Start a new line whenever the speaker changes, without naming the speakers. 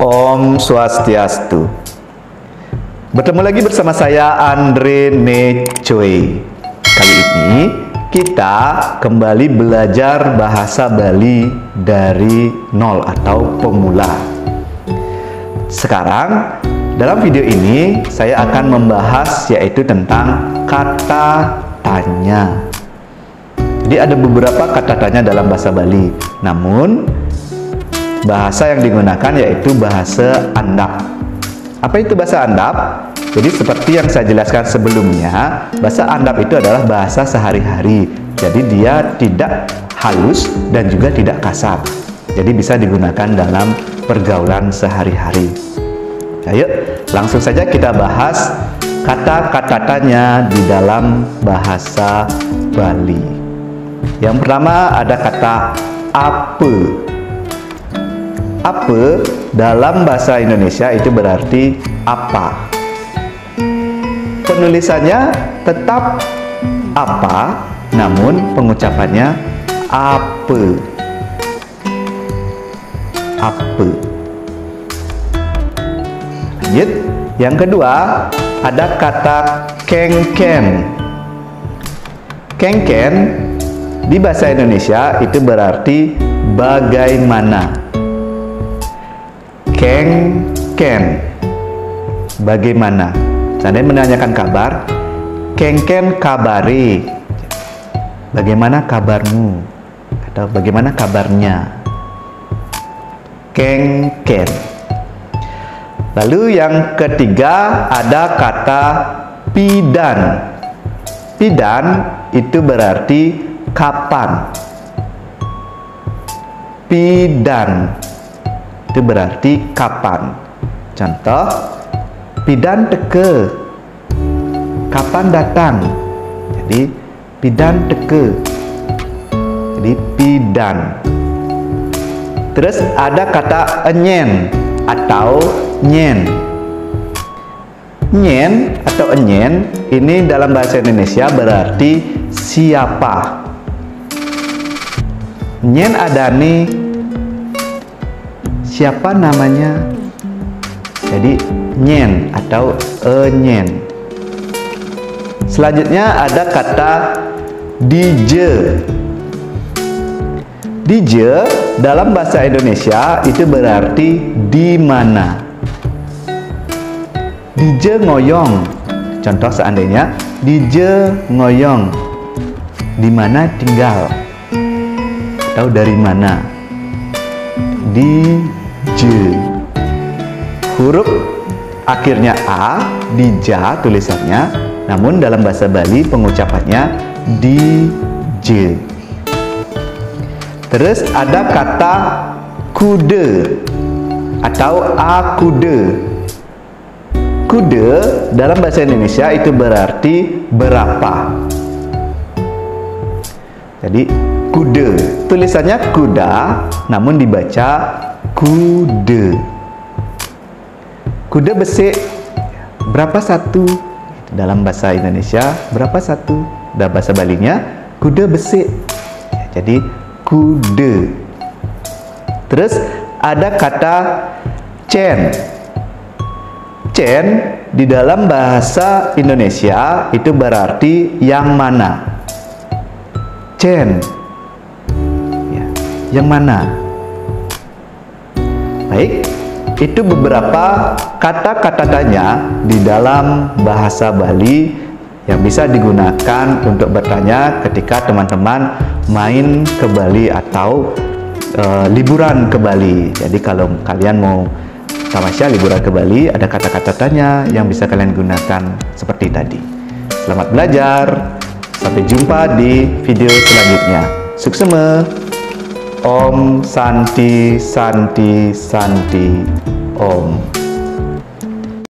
Om Swastiastu. Bertemu lagi bersama saya Andre Necoe. Kali ini kita kembali belajar bahasa Bali dari nol atau pemula. Sekarang dalam video ini saya akan membahas yaitu tentang kata tanya. Jadi ada beberapa kata tanya dalam bahasa Bali. Namun bahasa yang digunakan yaitu bahasa Andap. Apa itu bahasa Andap? Jadi seperti yang saya jelaskan sebelumnya, bahasa Andap itu adalah bahasa sehari-hari. Jadi dia tidak halus dan juga tidak kasar. Jadi bisa digunakan dalam pergaulan sehari-hari. Ayo, langsung saja kita bahas kata-kata tanya di dalam bahasa Bali. Yang pertama ada kata apa. Apa dalam bahasa Indonesia itu berarti apa. Penulisannya tetap apa, namun pengucapannya apa. Apa. Lanjut, yang kedua ada kata kengken. Kengken di bahasa Indonesia itu berarti bagaimana. Kengken, bagaimana. Saya menanyakan kabar, kengken kabari, bagaimana kabarmu, atau bagaimana kabarnya. Kengken. Lalu yang ketiga ada kata pidan. Pidan itu berarti kapan. Pidan itu berarti kapan. Contoh, pidan teke, kapan datang. Jadi pidan teke, jadi pidan. Terus ada kata enyen atau nyen. Nyen atau enyen ini dalam bahasa Indonesia berarti siapa. Nyen adani, siapa namanya. Jadi nyen atau enyen. Selanjutnya ada kata dije. Dije dalam bahasa Indonesia itu berarti di mana. Dije ngoyong. Contoh seandainya dije ngoyong, di mana tinggal atau dari mana. Dije. Huruf akhirnya A, dija tulisannya, namun dalam bahasa Bali pengucapannya dije. Terus ada kata kude atau akude. Kude dalam bahasa Indonesia itu berarti berapa. Jadi kude tulisannya kuda, namun dibaca kude. Kuda besik, berapa satu? Dalam bahasa Indonesia berapa satu? Dalam bahasa Balinya kuda besik. Jadi kude. Terus ada kata cen. Cen di dalam bahasa Indonesia itu berarti yang mana. Cen, ya, yang mana. Baik, itu beberapa kata-kata tanya di dalam bahasa Bali yang bisa digunakan untuk bertanya ketika teman-teman main ke Bali atau liburan ke Bali. Jadi kalau kalian mau tamasya liburan ke Bali, ada kata-kata tanya yang bisa kalian gunakan seperti tadi. Selamat belajar. Sampai jumpa di video selanjutnya. Suksema. Om Santi Santi Santi Om.